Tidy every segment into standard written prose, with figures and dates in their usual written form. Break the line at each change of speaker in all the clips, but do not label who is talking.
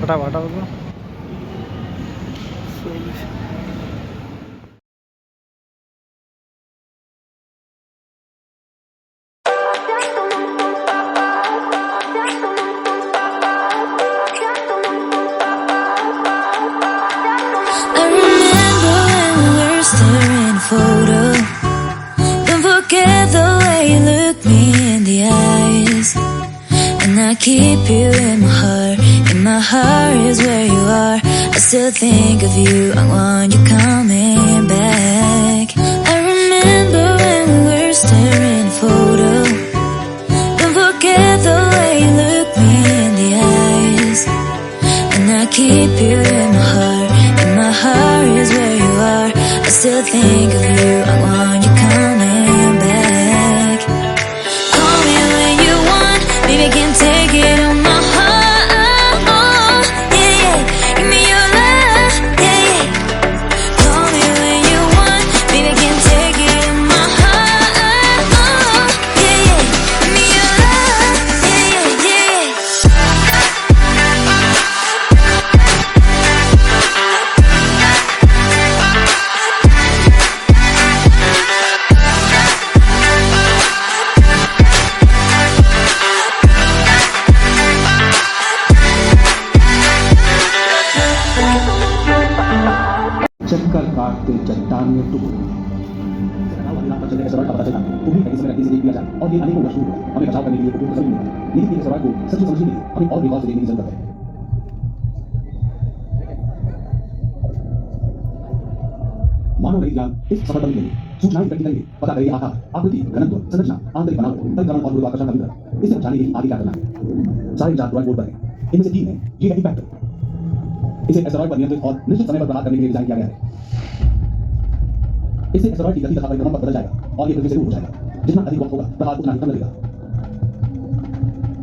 फटाफट आओ तो।
Photo. Don't forget the way you look me in the eyes, and I keep you in my heart. In my heart is where you are. I still think of you. I want you coming back. I remember when we were staring photo. Don't forget the way you look me in the eyes, and I keep you in my heart. In my heart is where you are. I still think of you, I want you coming back. Call me when you want, baby, can't take it on my heart. Yeah, yeah, give me your love, yeah, yeah. Call me when you want, baby, can't take it on my heart. Yeah, yeah, give me your love, yeah, yeah, yeah.
चक्कर काटते चट्टान में टुकड़े पर चलने के सवाल का पता चला उन्हीं का इसमें से देख लिया जाए और ये अनेकों वर्षों हुआ हमें बचाव करने के लिए उपयुक्त जमीन मिला लेकिन इस सवाल को सच में समझने के लिए हमें और भी गौर से देखने की जरूरत है। मानव विज्ञान इस सफर करने के लिए सूचनाएं इकट्ठी करेंगे, पता करेंगे आकार, आकृति, घनत्व, संरचना, आंतरिक बनावट, परिक्रमण और गुरुत्वाकर्षण का विवरण। इसे समझाने के लिए आगे क्या करना है? सारे विचार ड्राइंग बोर्ड पर हैं। इनमें से 3 है ये है इम्पैक्ट। इसे एस्टेरॉयड पर नियंत्रित और निश्चित समय पर प्रहार करने के लिए डिजाइन किया गया है। इससे एस्टेरॉयड की गति तथा परिक्रमण पर बदल जाएगा और ये पृथ्वी से दूर हो जाएगा। जितना अधिक वक्त होगा प्रहार उतना ही कम लगेगा।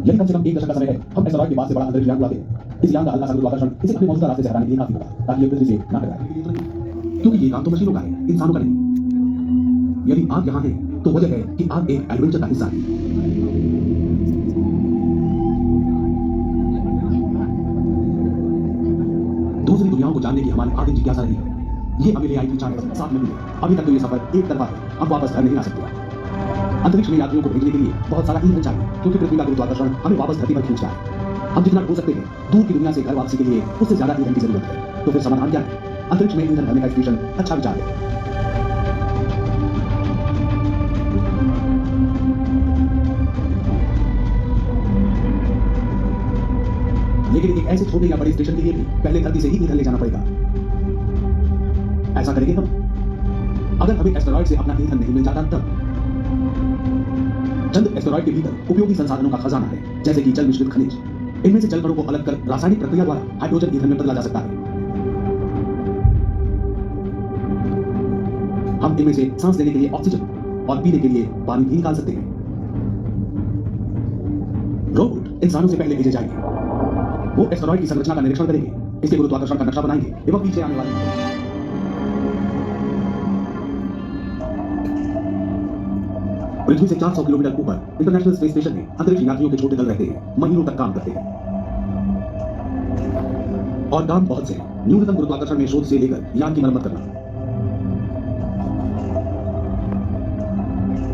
यदि कम से कम 1 दशक का समय है, हम एस्टेरॉयड के पास से बड़ा अंतरिक्ष यान उड़ाते हैं। इस यान का हल्का सा गुरुत्वाकर्षण इसे अपने मौजूदा रास्ते से हटाने के लिए काफी होगा ताकि ये पृथ्वी से ना टकराए, क्योंकि ये काम तो मशीनों का है, इंसानों का नहीं। यदि आप यहाँ हैं तो वजह है कि आप एक एडवेंचर का हिस्सा हैं। दूसरी दुनियाओं को जानने की हमारी आदिम जिज्ञासा रही है। ये हमें ले आई थी 7 महीने। अभी तक तो ये सफर एक तरफा है, अब वापस घर नहीं आ सकते। अंतरिक्ष में यात्रियों को भेजने के लिए बहुत सारा ईंधन चाहिए, क्योंकि पृथ्वी का गुरुत्वाकर्षण हमें वापस धरती पर खींचता है। हम जितना हो सकते हैं दूर की दुनिया से घर वापसी के लिए उससे ज्यादा ईंधन की जरूरत है। तो फिर समाधान क्या है? अंतरिक्ष में ईंधन भरने का स्टेशन अच्छा विचार है। लेकिन एक ऐसे छोटे या बड़े स्टेशन के लिए भी पहले धरती से ही ईंधन ले जाना पड़ेगा। ऐसा करेंगे हम? अगर हमें एस्टेरॉयड से अपना ईंधन नहीं मिल जाता तब? चंद एस्टेरॉयड के भीतर उपयोगी संसाधनों का खजाना है, जैसे कि जल मिश्रित खनिज। इनमें से जल कणों को अलग कर रासायनिक प्रक्रिया द्वारा हाइड्रोजन ईंधन में बदला जा सकता है। हम इनमें से सांस लेने के लिए ऑक्सीजन और पीने के लिए पानी भी निकाल सकते हैं। रोबोट इंसानों से पहले भेजे जाएंगे। वो एस्टेरॉयड की संरचना का निरीक्षण करेंगे, इसके गुरुत्वाकर्षण का नक्शा बनाएंगे एवं पीछे आने वाले पृथ्वी से 400 किलोमीटर ऊपर इंटरनेशनल स्पेस स्टेशन में अंतरिक्ष यात्रियों के छोटे दल रहते हैं, महीनों तक काम करते हैं और काम बहुत से न्यूनतम गुरुत्वाकर्षण में शोध से लेकर यान की मरम्मत करना।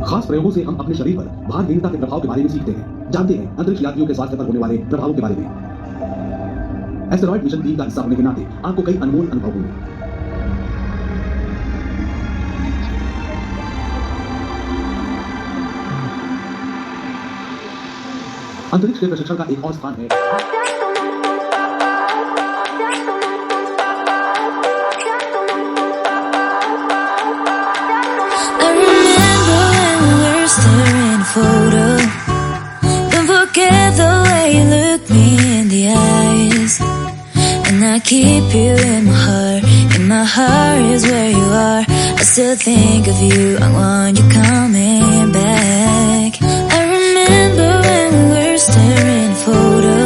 खास प्रयोगों से हम अपने शरीर पर भारहीनता के प्रभाव के बारे में सीखते हैं, जानते हैं अंतरिक्ष यात्रियों के स्वास्थ्य पर होने वाले प्रभावों के बारे में। एस्टेरॉयड मिशन टीम का हिस्सा होने के नाते आपको कई अनमोल अनुभव होंगे। अंतरिक्ष के प्रशिक्षण का एक और स्थान है
photo. Don't forget the way you look me in the eyes, and I keep you in my heart. In my heart is where you are. I still think of you. I want you coming back. I remember when we were staring photo.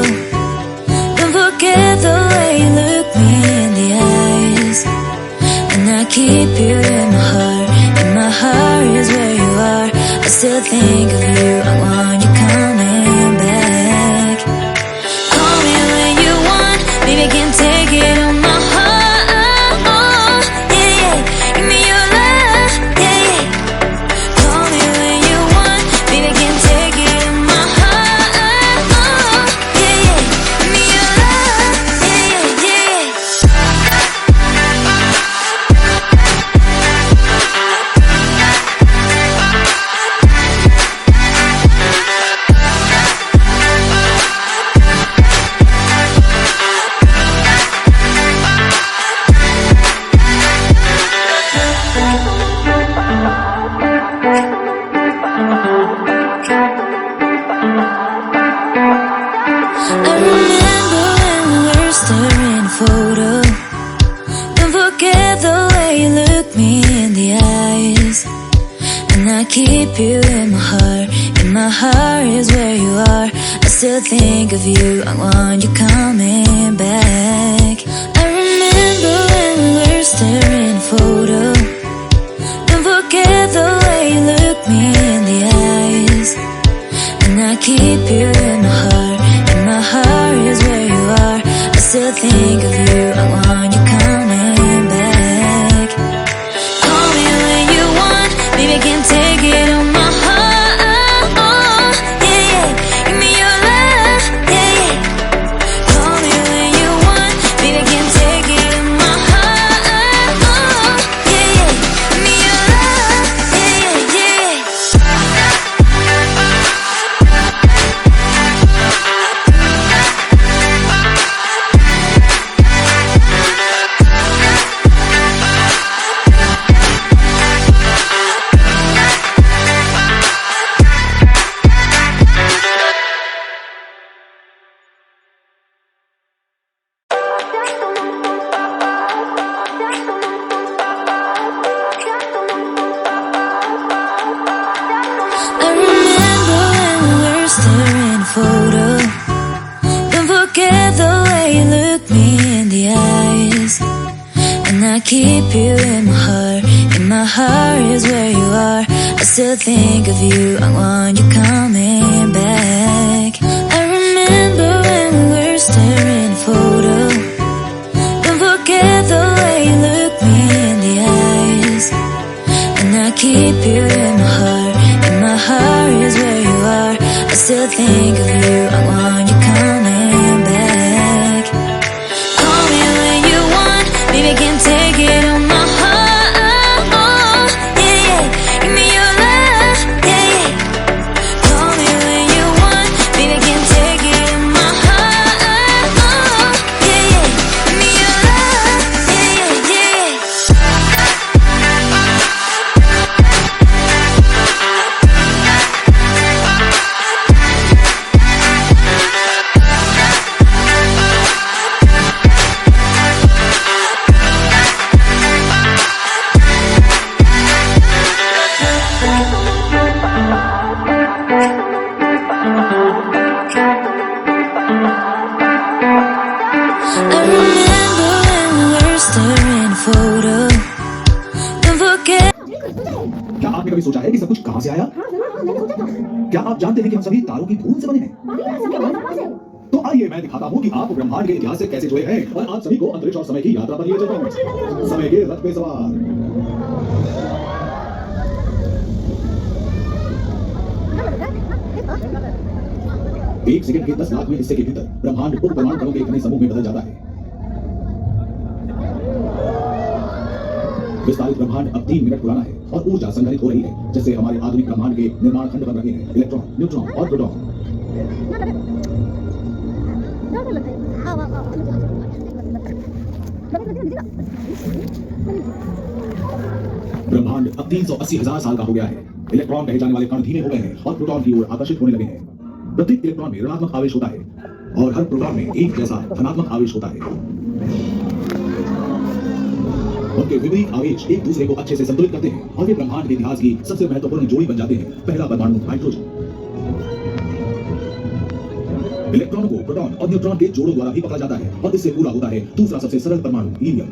Don't forget the way you look me in the eyes, and I keep you in my heart. In my heart is where you are. I still think of you. I want you coming back. Call me when you want, baby. photo. Don't forget the way you look me in the eyes. And I keep you in my heart. In my heart is where you are. I still think of you. I want you coming back. I remember when we were staring a photo. Don't forget the way you look me in the eyes. And I keep you in my heart. In my heart is where you are. I still think of you. I want you coming back. Call me when you want. Baby, I can take it on my heart. Yeah, yeah. Give me your love. Yeah, yeah. Call me when you want. Baby, I can take it on my heart. Yeah, yeah. Give me your love. Yeah, yeah, yeah. I remember when we were staring a photo. Don't forget the way you look me in the eyes. And I keep you in my heart. In my heart is where you are. I still think of you. I want you coming back. I remember when we were staring a photo. Don't forget the way you look me in the eyes. And I keep you in my heart. In my heart is where you are. I still think of you. I want you coming back. Call me when you want. Baby, I can take it on my heart. Yeah, yeah. Give me your love. Yeah, yeah. Call me when you want. Baby, I can take it on my heart. Yeah, yeah. Give me your love. Yeah, yeah, yeah. I remember when we were staring a photo. Don't forget.
क्या आपने कभी सोचा है कि सब कुछ कहां से आया? क्या आप जानते हैं कि हम सभी तारों की धूल से बने हैं? तो आइए मैं दिखाता हूँ कि आप ब्रह्मांड के इतिहास से कैसे जुड़े हैं और आप सभी को अंतरिक्ष और समय की यात्रा पर लिए चलता हूँ। समय के रथ पे सवार। एक सेकंड के 10 लाखवें हिस्से के भीतर ब्रह्मांड उप परमाणु कणों के एक घने समूह में बदल जाता है। विस्तारित ब्रह्मांड अब 3 मिनट पुराना है और ऊर्जा संग्रहित हो रही है, जिससे हमारे आधुनिक ब्रह्मांड के निर्माण खंड बन रहे हैं, इलेक्ट्रॉन, न्यूट्रॉन और प्रोटॉन। ब्रह्मांड अब 380,000 साल का हो गया है। इलेक्ट्रॉन कहे जाने वाले कण धीमे हो गए हैं और प्रोटॉन की ओर आकर्षित होने लगे हैं। प्रत्येक इलेक्ट्रॉन में ऋणात्मक आवेश होता है और हर प्रोटॉन में एक जैसा धनात्मक आवेश होता है। उनके विपरीत आवेश एक दूसरे को अच्छे से संतुलित करते हैं और वे ब्रह्मांड के इतिहास की सबसे महत्वपूर्ण जोड़ी बन जाते हैं। पहला परमाणु हाइड्रोजन। इलेक्ट्रॉनों को प्रोटॉन और न्यूट्रॉन के जोड़ों द्वारा भी पकड़ा जाता है और इससे पूरा होता है दूसरा सबसे सरल परमाणु हीलियम।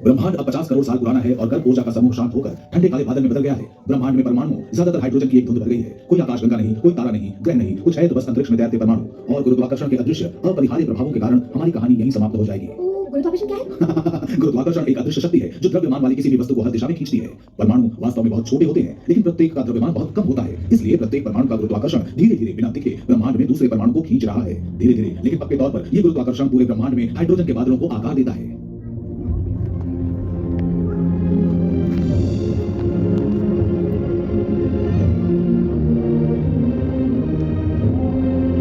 ब्रह्मांड अब 50 करोड़ साल पुराना है और गर्भ ऊर्जा का समूह शांत होकर ठंडे काले बादल में बदल गया है। ब्रह्मांड में परमाणु ज्यादातर हाइड्रोजन की एक धुंध भर गई है। कोई आकाशगंगा नहीं, कोई तारा नहीं, ग्रह नहीं, कुछ है तो बस अंतरिक्ष में तैरते परमाणु। और गुरुत्वाकर्षण के अदृश्य अपरिहार्य प्रभावों के कारण हमारी कहानी यहीं समाप्त हो जाएगी।
गुरुत्वाकर्षण क्या है?
गुरुत्वाकर्षण एक अदृश्य शक्ति है जो द्रव्यमान वाली किसी भी वस्तु को हर दिशा में खींचती है। परमाणु वास्तव में बहुत छोटे होते हैं, लेकिन प्रत्येक का द्रव्यमान बहुत कम होता है। इसलिए प्रत्येक परमाणु का गुरुत्वाकर्षण धीरे धीरे बिना दिखे ब्रह्मांड में दूसरे परमाणु को खींच रहा है। धीरे धीरे लेकिन पक्के तौर पर यह गुरुत्वाकर्षण पूरे ब्रह्मांड में हाइड्रोजन के बादलों को आकार देता है।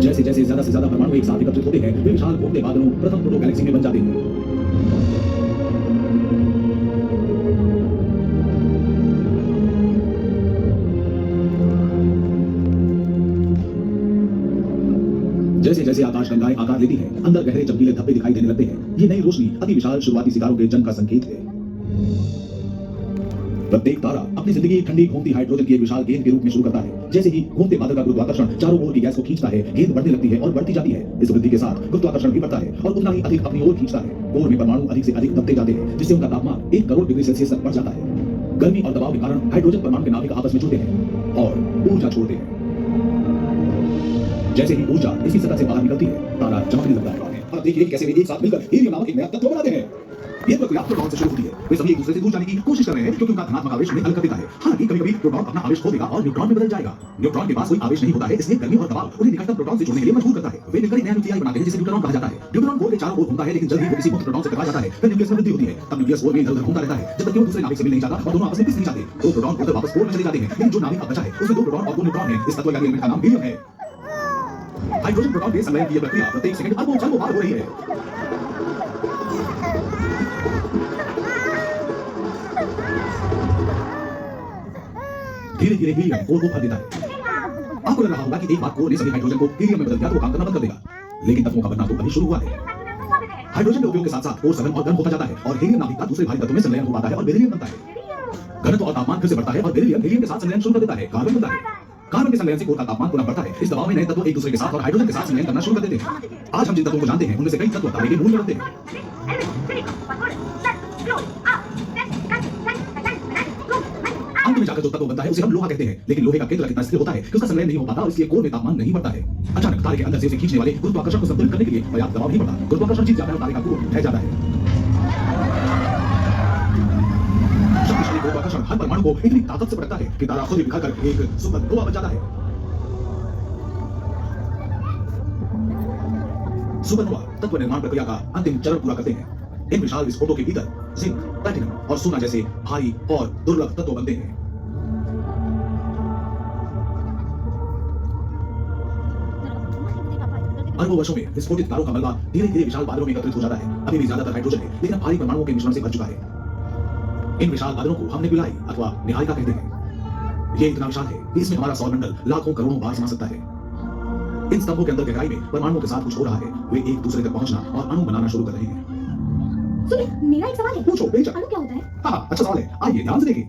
जैसे जैसे ज्यादा से ज्यादा परमाणु एक साथ एकत्रित होते हैं, वे विशाल घूमते बादलों प्रथम प्रोटो गैलेक्सी में बन जाते हैं। जैसे जैसे आकाशगंगाएं आकार लेती है, अंदर गहरे चमकीले धब्बे दिखाई देने लगते हैं। ये नई रोशनी अति विशाल शुरुआती सितारों के जन्म का संकेत है। प्रत्येक तारा अपनी जिंदगी ठंडी घूमती हाइड्रोजन की एक विशाल गेंद के रूप में शुरू करता है। जैसे ही घूमते बादल का गुरुत्वाकर्षण चारों ओर की गैस को खींचता है, गेंद बढ़ने लगती है और बढ़ती जाती है। इस वृद्धि के साथ गुरुत्वाकर्षण भी बढ़ता है और उतना ही अधिक अपनी ओर खींचता है। कोर में परमाणु अधिक से अधिक दबते जाते हैं, जिससे उनका तापमान 1 करोड़ डिग्री सेल्सियस तक बढ़ जाता है। गर्मी और दबाव के कारण हाइड्रोजन परमाणु के नाभिक आपस में जुड़ते हैं और ऊर्जा छोड़ते हैं। जैसे ही ऊर्जा इसी सतह से बाहर निकलती है, तारा चमकने लगता है। अब देखिए कैसे वे एक साथ मिलकर हीलियम नामक एक नया तत्व बनाते हैं। ये प्रक्रिया प्रोटॉन से शुरू होती है। वे सभी एक दूसरे से दूर जाने की कोशिश कर रहे हैं क्योंकि उनका धनात्मक आवेश उन्हें अलग कर देता है। हालांकि कभी-कभी प्रोटॉन अपना आवेश खो देगा और न्यूट्रॉन में बदल जाएगा। न्यूट्रॉन के पास कोई आवेश नहीं होता है, इसलिए गर्मी और दबाव उन्हें निकटतम प्रोटॉन से जुड़ने के लिए मजबूर करता है। वे मिलकर एक नया न्यूक्लियाई बनाते हैं जिसे न्यूट्रॉन कहा जाता है। न्यूट्रॉन कोर के चारों ओर घूमता है, लेकिन जल्द ही वो किसी मुक्त प्रोटॉन से टकरा जाता है। फिर न्यूक्लियस में वृद्धि होती है। तब न्यूक्लियस कोर में इधर-उधर घूमता रहता है जब तक कि वो दूसरे नाभिक से मिल नहीं जाता और दोनों आपस में पिस नहीं जाते। तो प्रोटॉन उधर वापस कोर में चले जाते हैं, लेकिन जो नाभिक अब बचा है उसमें 2 प्रोटॉन और 2 न्यूट्रॉन हैं। इस तत्व यानी एलिमेंट का नाम हीलियम है। हाइड्रोजन प्रोटॉन के संलयन की यह प्रक्रिया प्रत्येक सेकंड अरबों बार हो रही है। धीरे-धीरे हीलियम कोर को भर देता है। आपको लग रहा होगा कि एक बार कोर ने सभी हाइड्रोजन को हीलियम में बदल दिया तो वो काम करना बंद कर देगा, लेकिन तत्वों का बनना तो अभी शुरू हुआ है। हाइड्रोजन के उपयोग के साथ-साथ कोर सघन और गर्म होता जाता है और हीलियम नाभिक का दूसरे भारी तत्वों में संलयन हो पाता है और बेरिलियम बनता है। घनत्व और तापमान फिर से बढ़ता है और बेरिलियम हीलियम के साथ संलयन शुरू कर देता है, कार्बन बनता है। कार्बन के संलयन से कोर का तापमान पुनः बढ़ता है। इस दबाव में नए तत्व एक दूसरे के साथ और हाइड्रोजन के साथ संलयन करना शुरू कर देते हैं। आज हम जिन तत्वों को जानते हैं उनमें से कई तत्व तारे के मूल में बनते हैं। अंत में जाकर जो तत्व बनता है उसे हम लोहा कहते हैं, लेकिन लोहे का केंद्र कितना स्थिर होता है कि उसका संलयन नहीं हो पाता और इसलिए कोर में तापमान नहीं बढ़ता है। अचानक तारे के अंदर से उसे खींचने वाले गुरुत्वाकर्षण को संतुलित करने के लिए पर्याप्त दबाव नहीं पड़ता। गुरुत्वाकर्षण जीत जाता है और तारे का कोर ढह जाता है। शक्तिशाली गुरुत्वाकर्षण हर परमाणु को इतनी ताकत से पटकता है कि तारा खुद ही बिखरकर एक सुपरनोवा बन जाता है। सुपरनोवा तत्व निर्माण प्रक्रिया का अंतिम चरण पूरा करते हैं। इन विशाल विस्फोटों के भीतर जिंक, प्लैटिनम और सोना जैसे भारी और दुर्लभ तत्व बनते हैं। अरबों वर्षों में विस्फोटित तारों का मलबा धीरे-धीरे विशाल बादलों में एकत्रित हो जाता है। अभी भी ज्यादातर हाइड्रोजन है, लेकिन भारी परमाणुओं के मिश्रण से भर चुका है। इन विशाल बादलों को हम नेबुलाई अथवा निहारिका कहते हैं। ये इतना विशाल है कि इसमें हमारा सौरमंडल लाखों करोड़ों बार समा सकता है। इन स्तंभों के अंदर गहराई में परमाणुओं के साथ कुछ हो रहा है। वे एक दूसरे तक पहुंचना और अणु बनाना शुरू कर रहे हैं।
सुनिए, मेरा एक सवाल है।
पूछो बेशक।
अणु क्या होता है?
हाँ, अच्छा सवाल है। आइए ध्यान से देखिए।